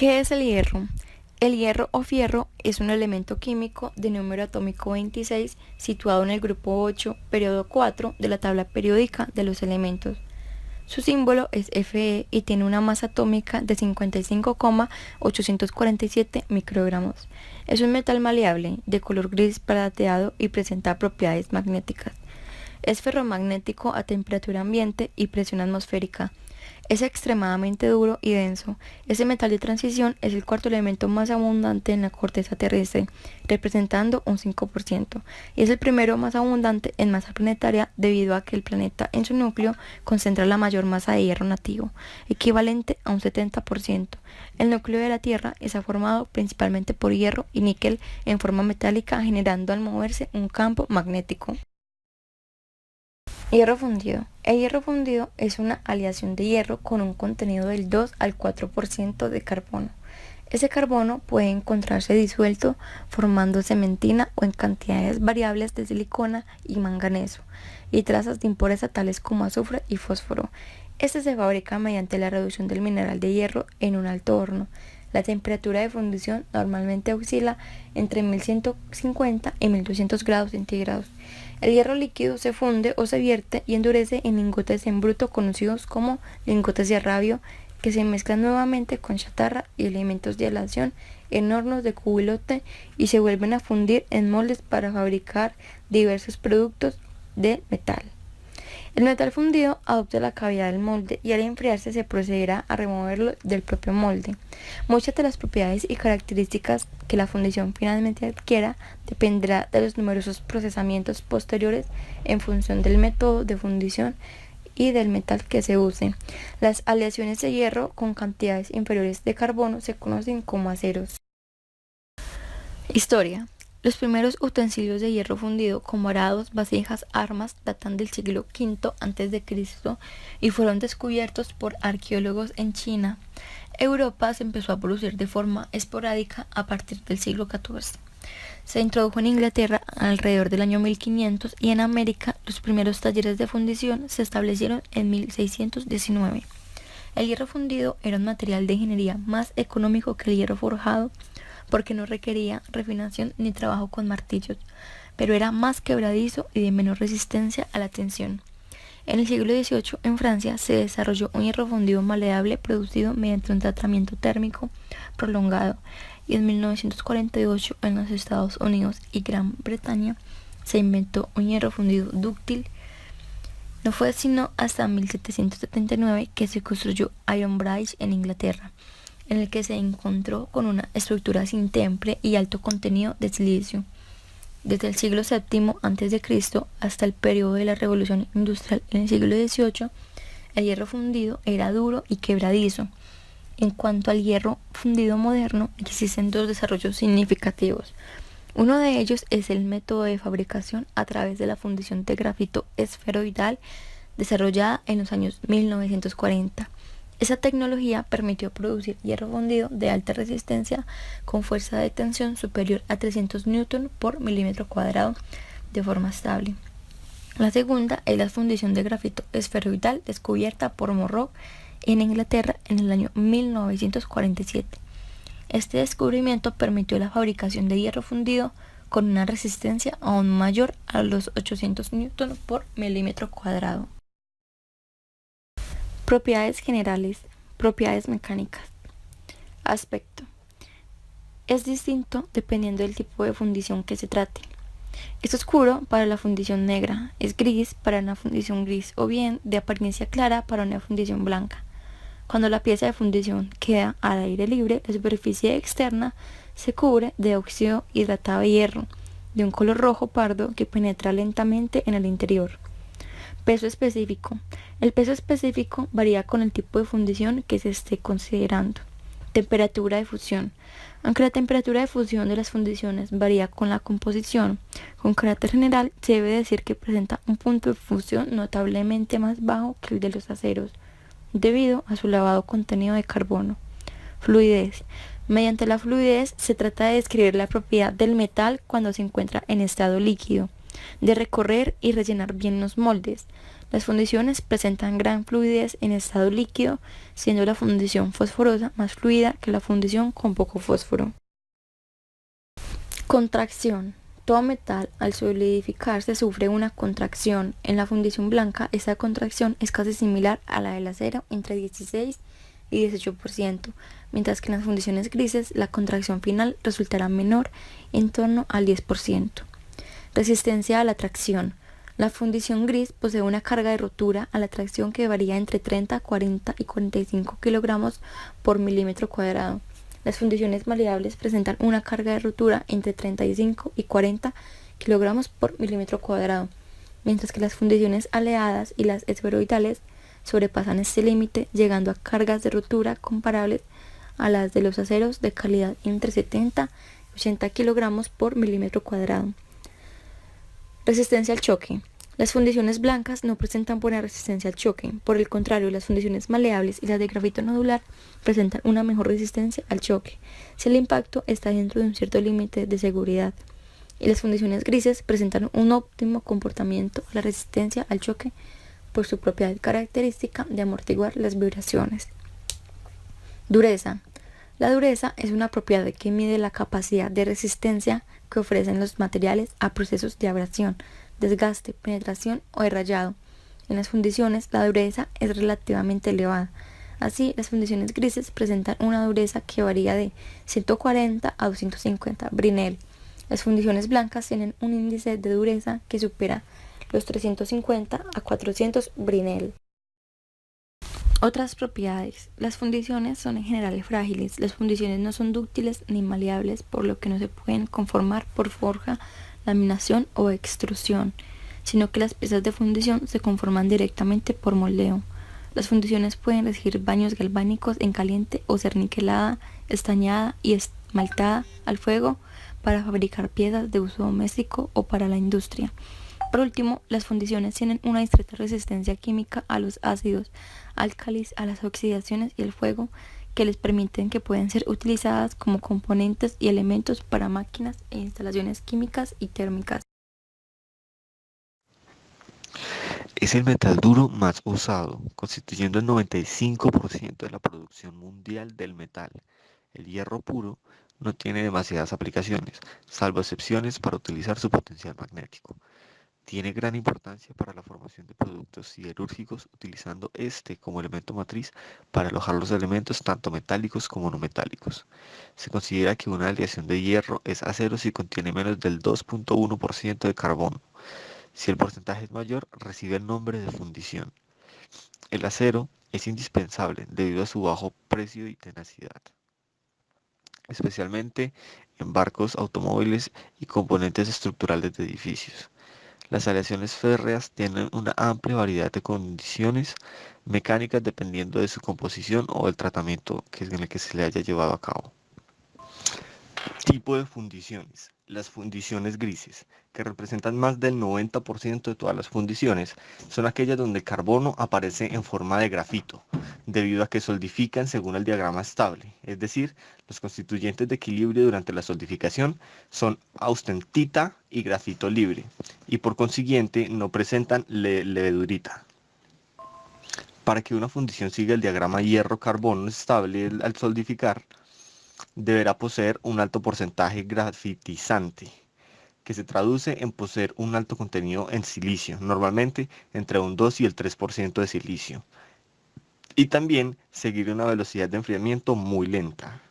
¿Qué es el hierro? El hierro o fierro es un elemento químico de número atómico 26 situado en el grupo 8, periodo 4 de la tabla periódica de los elementos. Su símbolo es Fe y tiene una masa atómica de 55,847 microgramos. Es un metal maleable, de color gris plateado y presenta propiedades magnéticas. Es ferromagnético a temperatura ambiente y presión atmosférica. Es extremadamente duro y denso. Ese metal de transición es el cuarto elemento más abundante en la corteza terrestre, representando un 5%, y es el primero más abundante en masa planetaria debido a que el planeta en su núcleo concentra la mayor masa de hierro nativo, equivalente a un 70%. El núcleo de la Tierra está formado principalmente por hierro y níquel en forma metálica, generando al moverse un campo magnético. Hierro fundido. El hierro fundido es una aleación de hierro con un contenido del 2 al 4% de carbono. Ese carbono puede encontrarse disuelto formando cementina o en cantidades variables de silicona y manganeso y trazas de impureza tales como azufre y fósforo. Este se fabrica mediante la reducción del mineral de hierro en un alto horno. La temperatura de fundición normalmente oscila entre 1150 y 1200 grados centígrados. El hierro líquido se funde o se vierte y endurece en lingotes en bruto conocidos como lingotes de rabio, que se mezclan nuevamente con chatarra y elementos de aleación en hornos de cubilote y se vuelven a fundir en moldes para fabricar diversos productos de metal. El metal fundido adopta la cavidad del molde y al enfriarse se procederá a removerlo del propio molde. Muchas de las propiedades y características que la fundición finalmente adquiera dependerá de los numerosos procesamientos posteriores en función del método de fundición y del metal que se use. Las aleaciones de hierro con cantidades inferiores de carbono se conocen como aceros. Historia. Los primeros utensilios de hierro fundido como arados, vasijas, armas datan del siglo V a.C. y fueron descubiertos por arqueólogos en China. Europa se empezó a producir de forma esporádica a partir del siglo XIV. Se introdujo en Inglaterra alrededor del año 1500 y en América los primeros talleres de fundición se establecieron en 1619. El hierro fundido era un material de ingeniería más económico que el hierro forjado, porque no requería refinación ni trabajo con martillos, pero era más quebradizo y de menor resistencia a la tensión. En el siglo XVIII, en Francia, se desarrolló un hierro fundido maleable producido mediante un tratamiento térmico prolongado, y en 1948, en los Estados Unidos y Gran Bretaña, se inventó un hierro fundido dúctil. No fue sino hasta 1779 que se construyó Iron Bridge en Inglaterra, en el que se encontró con una estructura sin temple y alto contenido de silicio. Desde el siglo VII a.C. hasta el periodo de la Revolución Industrial en el siglo XVIII, el hierro fundido era duro y quebradizo. En cuanto al hierro fundido moderno, existen dos desarrollos significativos. Uno de ellos es el método de fabricación a través de la fundición de grafito esferoidal, desarrollada en los años 1940. Esa tecnología permitió producir hierro fundido de alta resistencia con fuerza de tensión superior a 300 Newton por milímetro cuadrado de forma estable. La segunda es la fundición de grafito esferoidal descubierta por Morrow en Inglaterra en el año 1947. Este descubrimiento permitió la fabricación de hierro fundido con una resistencia aún mayor a los 800 Newton por milímetro cuadrado. Propiedades generales. Propiedades mecánicas. Aspecto. Es distinto dependiendo del tipo de fundición que se trate. Es oscuro para la fundición negra, es gris para una fundición gris o bien de apariencia clara para una fundición blanca. Cuando la pieza de fundición queda al aire libre, la superficie externa se cubre de óxido hidratado de hierro, de un color rojo pardo que penetra lentamente en el interior. Peso específico. El peso específico varía con el tipo de fundición que se esté considerando. Temperatura de fusión. Aunque la temperatura de fusión de las fundiciones varía con la composición, con carácter general se debe decir que presenta un punto de fusión notablemente más bajo que el de los aceros, debido a su elevado contenido de carbono. Fluidez. Mediante la fluidez se trata de describir la propiedad del metal cuando se encuentra en estado líquido. de recorrer y rellenar bien los moldes. Las fundiciones presentan gran fluidez en estado líquido, siendo la fundición fosforosa más fluida que la fundición con poco fósforo. Contracción. Todo metal al solidificarse sufre una contracción. En la fundición blanca, esta contracción es casi similar a la del acero, entre 16 y 18%, mientras que en las fundiciones grises la contracción final resultará menor, en torno al 10%. Resistencia a la tracción. La fundición gris posee una carga de rotura a la tracción que varía entre 30, 40 y 45 kilogramos por milímetro cuadrado. Las fundiciones maleables presentan una carga de rotura entre 35 y 40 kilogramos por milímetro cuadrado, mientras que las fundiciones aleadas y las esferoidales sobrepasan este límite, llegando a cargas de rotura comparables a las de los aceros de calidad entre 70 y 80 kilogramos por milímetro cuadrado. Resistencia al choque. Las fundiciones blancas no presentan buena resistencia al choque. Por el contrario, las fundiciones maleables y las de grafito nodular presentan una mejor resistencia al choque, si el impacto está dentro de un cierto límite de seguridad. Y las fundiciones grises presentan un óptimo comportamiento a la resistencia al choque por su propiedad característica de amortiguar las vibraciones. Dureza. La dureza es una propiedad que mide la capacidad de resistencia que ofrecen los materiales a procesos de abrasión, desgaste, penetración o de rayado. En las fundiciones, la dureza es relativamente elevada. Así, las fundiciones grises presentan una dureza que varía de 140 a 250 Brinell. Las fundiciones blancas tienen un índice de dureza que supera los 350 a 400 Brinell. Otras propiedades. Las fundiciones son en general frágiles. Las fundiciones no son dúctiles ni maleables, por lo que no se pueden conformar por forja, laminación o extrusión, sino que las piezas de fundición se conforman directamente por moldeo. Las fundiciones pueden recibir baños galvánicos en caliente o ser niquelada, estañada y esmaltada al fuego para fabricar piezas de uso doméstico o para la industria. Por último, las fundiciones tienen una discreta resistencia química a los ácidos, álcalis, a las oxidaciones y el fuego, que les permiten que pueden ser utilizadas como componentes y elementos para máquinas e instalaciones químicas y térmicas. Es el metal duro más usado, constituyendo el 95% de la producción mundial del metal. El hierro puro no tiene demasiadas aplicaciones, salvo excepciones para utilizar su potencial magnético. Tiene gran importancia para la formación de productos siderúrgicos, utilizando este como elemento matriz para alojar los elementos tanto metálicos como no metálicos. Se considera que una aleación de hierro es acero si contiene menos del 2.1% de carbono. Si el porcentaje es mayor, recibe el nombre de fundición. El acero es indispensable debido a su bajo precio y tenacidad, especialmente en barcos, automóviles y componentes estructurales de edificios. Las aleaciones férreas tienen una amplia variedad de condiciones mecánicas dependiendo de su composición o el tratamiento en el que se le haya llevado a cabo. Tipo de fundiciones. Las fundiciones grises, que representan más del 90% de todas las fundiciones, son aquellas donde el carbono aparece en forma de grafito, debido a que solidifican según el diagrama estable, es decir, los constituyentes de equilibrio durante la solidificación son austenita y grafito libre, y por consiguiente no presentan levedurita. Para que una fundición siga el diagrama hierro-carbono estable al solidificar, deberá poseer un alto porcentaje grafitizante, que se traduce en poseer un alto contenido en silicio, normalmente entre un 2 y el 3% de silicio, y también seguir una velocidad de enfriamiento muy lenta.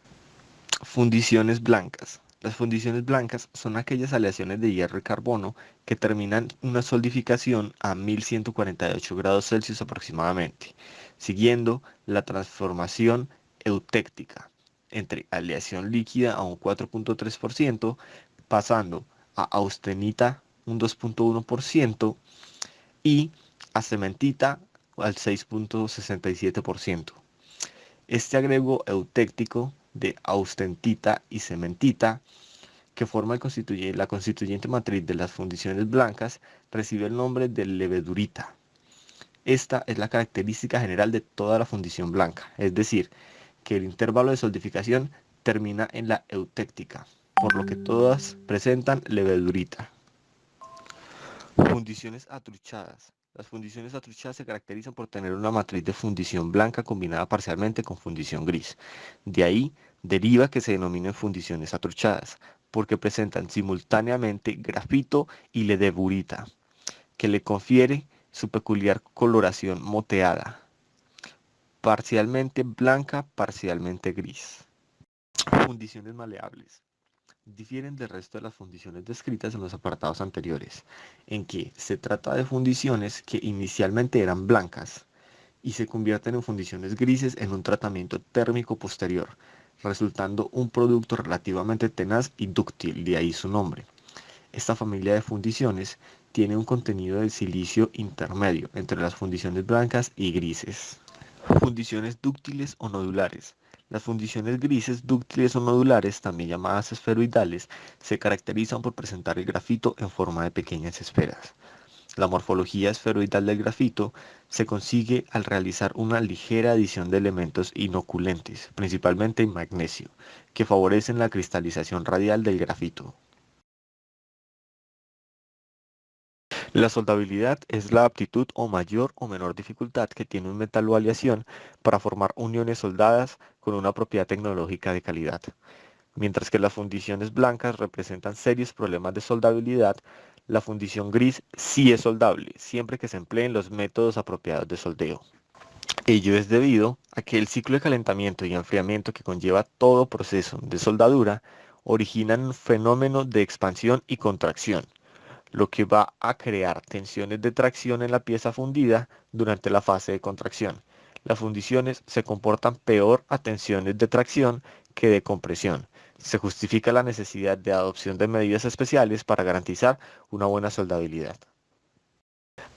Fundiciones blancas. Las fundiciones blancas son aquellas aleaciones de hierro y carbono que terminan una solidificación a 1148 grados Celsius aproximadamente, siguiendo la transformación eutéctica entre aleación líquida a un 4.3%, pasando a austenita un 2.1% y a cementita al 6.67%. Este agrego eutéctico de austentita y cementita, que forma la constituyente matriz de las fundiciones blancas, recibe el nombre de levedurita. Esta es la característica general de toda la fundición blanca, es decir, que el intervalo de solidificación termina en la eutéctica, por lo que todas presentan levedurita. Fundiciones atruchadas. Las fundiciones atruchadas se caracterizan por tener una matriz de fundición blanca combinada parcialmente con fundición gris. De ahí deriva que se denominen fundiciones atruchadas, porque presentan simultáneamente grafito y ledeburita, que le confiere su peculiar coloración moteada, parcialmente blanca, parcialmente gris. Fundiciones maleables. Difieren del resto de las fundiciones descritas en los apartados anteriores, en que se trata de fundiciones que inicialmente eran blancas y se convierten en fundiciones grises en un tratamiento térmico posterior, resultando un producto relativamente tenaz y dúctil, de ahí su nombre. Esta familia de fundiciones tiene un contenido de silicio intermedio entre las fundiciones blancas y grises. Fundiciones dúctiles o nodulares. Las fundiciones grises dúctiles o nodulares, también llamadas esferoidales, se caracterizan por presentar el grafito en forma de pequeñas esferas. La morfología esferoidal del grafito se consigue al realizar una ligera adición de elementos inoculentes, principalmente en magnesio, que favorecen la cristalización radial del grafito. La soldabilidad es la aptitud o mayor o menor dificultad que tiene un metal o aleación para formar uniones soldadas con una propiedad tecnológica de calidad. Mientras que las fundiciones blancas representan serios problemas de soldabilidad, la fundición gris sí es soldable, siempre que se empleen los métodos apropiados de soldeo. Ello es debido a que el ciclo de calentamiento y enfriamiento que conlleva todo proceso de soldadura originan un fenómeno de expansión y contracción, lo que va a crear tensiones de tracción en la pieza fundida durante la fase de contracción. Las fundiciones se comportan peor a tensiones de tracción que de compresión. Se justifica la necesidad de adopción de medidas especiales para garantizar una buena soldabilidad.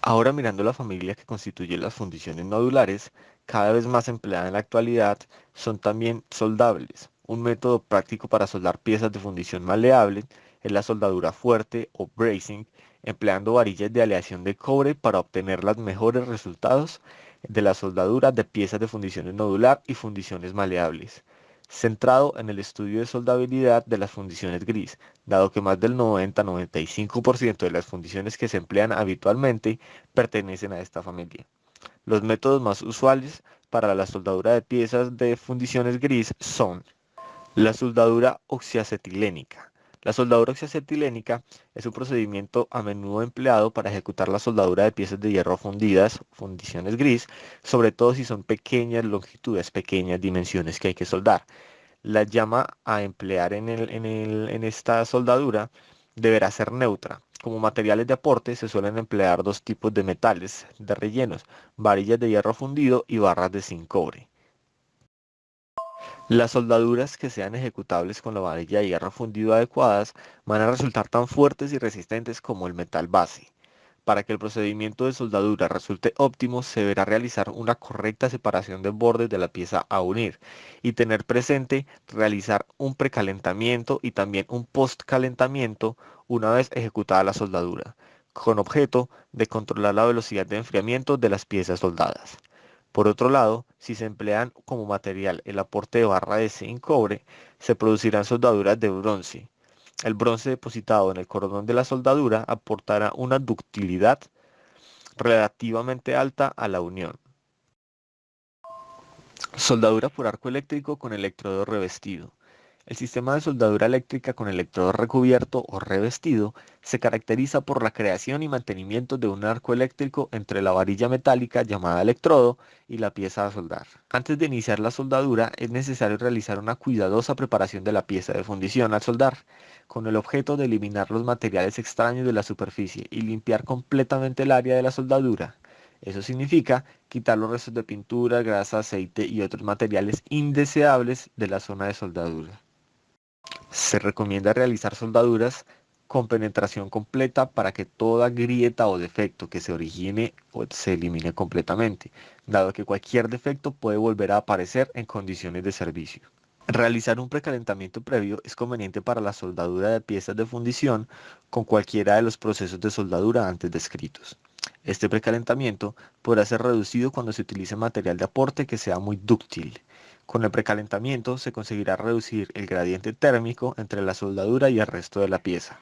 Ahora mirando la familia que constituye las fundiciones nodulares, cada vez más empleada en la actualidad, son también soldables. Un método práctico para soldar piezas de fundición maleable es la soldadura fuerte o bracing, empleando varillas de aleación de cobre para obtener los mejores resultados de la soldadura de piezas de fundiciones nodular y fundiciones maleables, centrado en el estudio de soldabilidad de las fundiciones gris, dado que más del 90-95% de las fundiciones que se emplean habitualmente pertenecen a esta familia. Los métodos más usuales para la soldadura de piezas de fundiciones gris son la soldadura oxiacetilénica. La soldadura oxiacetilénica es un procedimiento a menudo empleado para ejecutar la soldadura de piezas de hierro fundidas, fundiciones gris, sobre todo si son pequeñas longitudes, pequeñas dimensiones que hay que soldar. La llama a emplear en esta soldadura deberá ser neutra. Como materiales de aporte se suelen emplear dos tipos de metales de rellenos, varillas de hierro fundido y barras de zinc cobre. Las soldaduras que sean ejecutables con la varilla de hierro fundido adecuadas van a resultar tan fuertes y resistentes como el metal base. Para que el procedimiento de soldadura resulte óptimo, se deberá realizar una correcta separación de bordes de la pieza a unir y tener presente realizar un precalentamiento y también un postcalentamiento una vez ejecutada la soldadura, con objeto de controlar la velocidad de enfriamiento de las piezas soldadas. Por otro lado, si se emplean como material el aporte de barra de zinc cobre, se producirán soldaduras de bronce. El bronce depositado en el cordón de la soldadura aportará una ductilidad relativamente alta a la unión. Soldadura por arco eléctrico con electrodo revestido. El sistema de soldadura eléctrica con electrodo recubierto o revestido se caracteriza por la creación y mantenimiento de un arco eléctrico entre la varilla metálica llamada electrodo y la pieza a soldar. Antes de iniciar la soldadura es necesario realizar una cuidadosa preparación de la pieza de fundición al soldar, con el objeto de eliminar los materiales extraños de la superficie y limpiar completamente el área de la soldadura. Eso significa quitar los restos de pintura, grasa, aceite y otros materiales indeseables de la zona de soldadura. Se recomienda realizar soldaduras con penetración completa para que toda grieta o defecto que se origine se elimine completamente, dado que cualquier defecto puede volver a aparecer en condiciones de servicio. Realizar un precalentamiento previo es conveniente para la soldadura de piezas de fundición con cualquiera de los procesos de soldadura antes descritos. Este precalentamiento podrá ser reducido cuando se utilice material de aporte que sea muy dúctil. Con el precalentamiento se conseguirá reducir el gradiente térmico entre la soldadura y el resto de la pieza.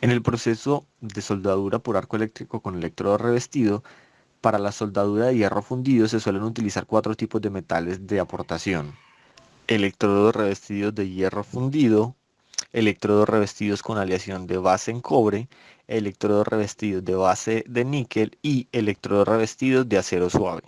En el proceso de soldadura por arco eléctrico con electrodo revestido, para la soldadura de hierro fundido se suelen utilizar cuatro tipos de metales de aportación: electrodos revestidos de hierro fundido, electrodos revestidos con aleación de base en cobre, electrodos revestidos de base de níquel y electrodos revestidos de acero suave.